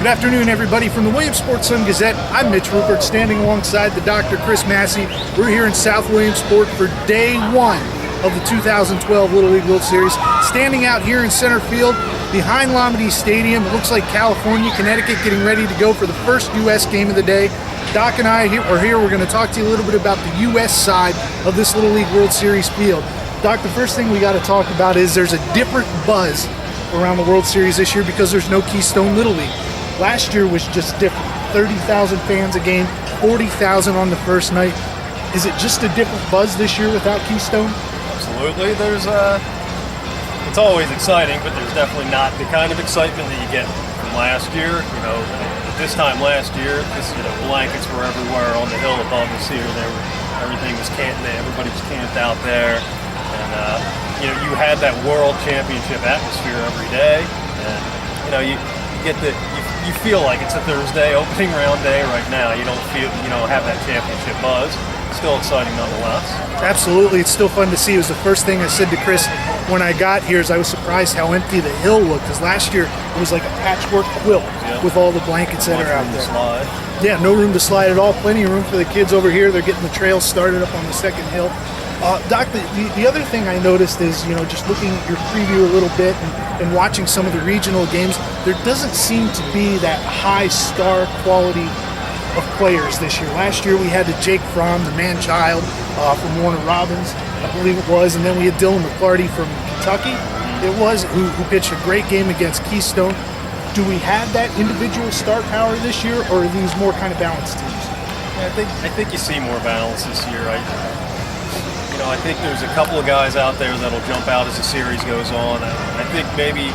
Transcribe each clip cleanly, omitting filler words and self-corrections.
Good afternoon, everybody. From the Williamsport Sun-Gazette, I'm Mitch Rupert, standing alongside the Dr. Chris Masse. We're here in South Williamsport for day one of the 2012 Little League World Series. Standing out here in center field behind Lombardi Stadium, it looks like California, Connecticut getting ready to go for the first U.S. game of the day. Doc and I are here. We're going to talk to you a little bit about the U.S. side of this Little League World Series field. Doc, the first thing we got to talk about is there's a different buzz around the World Series this year because there's no Keystone Little League. Last year was just different. 30,000 fans a game, 40,000 on the first night. Is it just a different buzz this year without Keystone? Absolutely. It's always exciting, but there's definitely not the kind of excitement that you get from last year. At this time last year, blankets were everywhere on the hill above us here. Everything was everybody was camped out there, and you had that World Championship atmosphere every day, and you feel like it's a Thursday opening round day right now. You don't have that championship buzz. Still exciting nonetheless. Absolutely, it's still fun to see. It was the first thing I said to Chris when I got here. Is I was surprised how empty the hill looked, because last year it was like a patchwork quilt with all the blankets that are out there. Slide. Yeah, no room to slide at all. Plenty of room for the kids over here. They're getting the trail started up on the second hill. Doc, the other thing I noticed is, just looking at your preview a little bit and watching some of the regional games, there doesn't seem to be that high star quality of players this year. Last year we had Jake Fromm, the man-child from Warner Robins, I believe it was, and then we had Dylan McClarty from Kentucky, who pitched a great game against Keystone. Do we have that individual star power this year, or are these more kind of balanced teams? Yeah, I think you see more balance this year. I think there's a couple of guys out there that'll jump out as the series goes on. I think maybe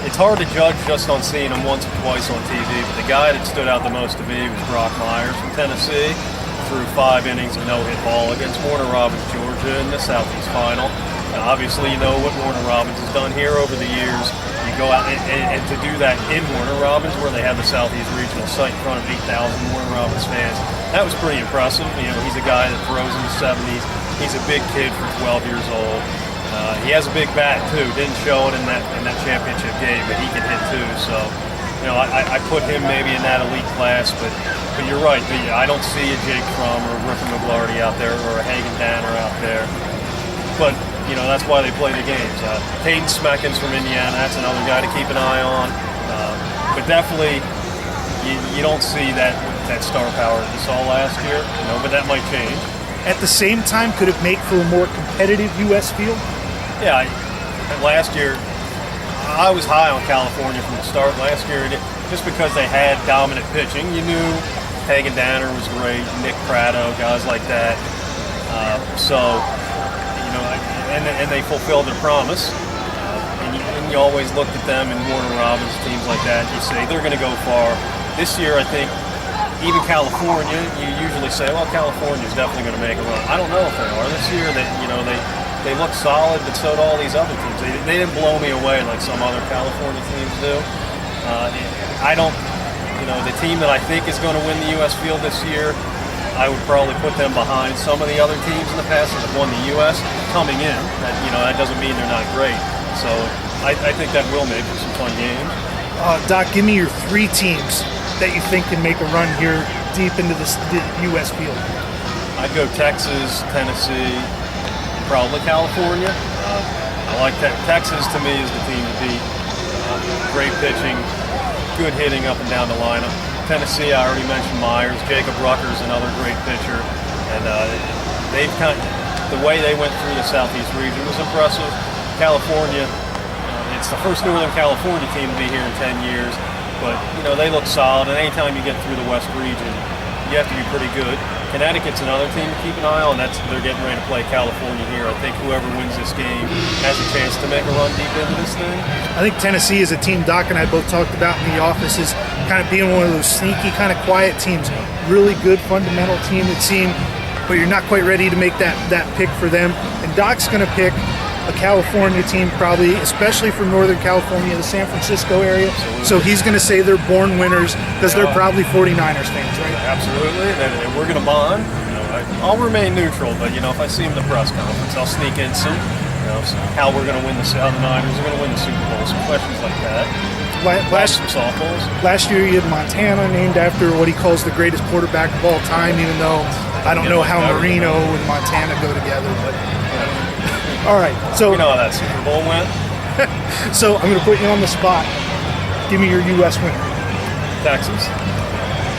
it's hard to judge just on seeing him once or twice on TV, but the guy that stood out the most to me was Brock Myers from Tennessee. Threw 5 innings of no-hit ball against Warner Robins, Georgia in the Southeast Final. Now, obviously, you know what Warner Robins has done here over the years. You go out and to do that in Warner Robins, where they have the Southeast Regional site in front of 8,000 Warner Robins fans, that was pretty impressive. He's a guy that throws in the 70s. He's a big kid for 12 years old. He has a big bat too. Didn't show it in that championship game, but he can hit too. So, I put him maybe in that elite class. But you're right. I don't see a Jake Fromm or a Rupert McClarty out there, or a Hagen Danner out there. But that's why they play the games. Hayden Smeckens from Indiana. That's another guy to keep an eye on. But definitely, you don't see that star power that you saw last year. But that might change. At the same time, could it make for a more competitive U.S. field? Yeah, last year, I was high on California from the start last year, just because they had dominant pitching. You knew Hagen Danner was great, Nick Pratto, guys like that. And they fulfilled their promise. And you always looked at them in Warner Robins, teams like that, and you say they're going to go far. This year, I think, even California, you usually say, well, California's definitely going to make a run. I don't know if they are. This year, they look solid, but so do all these other teams. They didn't blow me away like some other California teams do. The team that I think is going to win the U.S. field this year, I would probably put them behind some of the other teams in the past that have won the U.S. coming in. That doesn't mean they're not great. So I think that will make for some fun games. Doc, give me your 3 teams that you think can make a run here deep into the U.S. field. I'd go Texas, Tennessee, probably California. I like Texas. To me, is the team to beat. Great pitching, good hitting up and down the lineup. Tennessee, I already mentioned Myers. Jacob Rucker's another great pitcher, and the way they went through the Southeast region was impressive. California, it's the first Northern California team to be here in 10 years. But, they look solid, and anytime you get through the West region, you have to be pretty good. Connecticut's another team to keep an eye on. They're getting ready to play California here. I think whoever wins this game has a chance to make a run deep into this thing. I think Tennessee is a team Doc and I both talked about in the office is kind of being one of those sneaky, kind of quiet teams. Really good fundamental team, it seemed, but you're not quite ready to make that pick for them. And Doc's going to pick a California team, probably, especially from Northern California, the San Francisco area. Absolutely. So he's going to say they're born winners because they're probably 49ers fans, right? Absolutely, and we're going to bond. I'll remain neutral, but if I see him in the press conference, I'll sneak in some, how we're going to win how the Niners are going to win the Super Bowl, some questions like that. Last some softballs. Last year you had Montana named after what he calls the greatest quarterback of all time, even though I don't know how Marino and Montana go together. But all right, so you know how that Super Bowl went. So I'm going to put you on the spot. Give me your U.S. winner. Texas.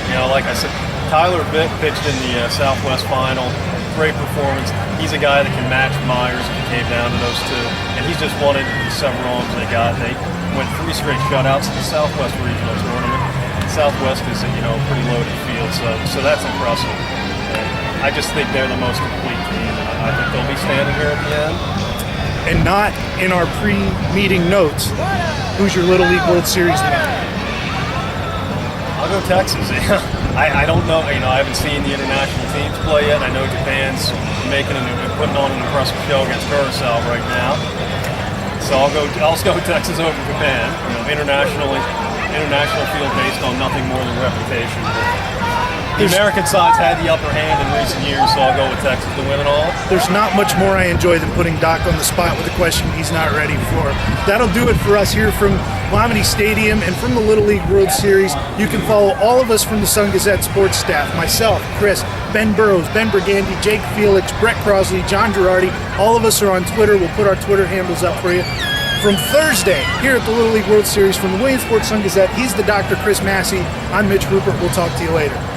You know, like I said, Tyler Vick pitched in the Southwest Final. Great performance. He's a guy that can match Myers if it came down to those two. And he's just wanted the 7 runs they got. They went 3 straight shutouts in the Southwest Regional Tournament. Southwest is a pretty loaded field, so that's impressive. And I just think they're the most complete team. And I think they'll be standing here at the end. And not in our pre-meeting notes, who's your Little League World Series winner? I'll go Texas. I don't know. I haven't seen the international teams play yet. I know Japan's putting on an impressive show against Curacao right now. So I'll go Texas over Japan. International field based on nothing more than reputation. The American side's had the upper hand in recent years, so I'll go with Texas to win it all. There's not much more I enjoy than putting Doc on the spot with a question he's not ready for. That'll do it for us here from Lamini Stadium and from the Little League World Series. You can follow all of us from the Sun-Gazette sports staff, myself, Chris, Ben Burrows, Ben Brigandy, Jake Felix, Brett Crosley, John Girardi. All of us are on Twitter. We'll put our Twitter handles up for you. From Thursday, here at the Little League World Series from the Williamsport Sun-Gazette, he's the Dr. Chris Masse. I'm Mitch Rupert. We'll talk to you later.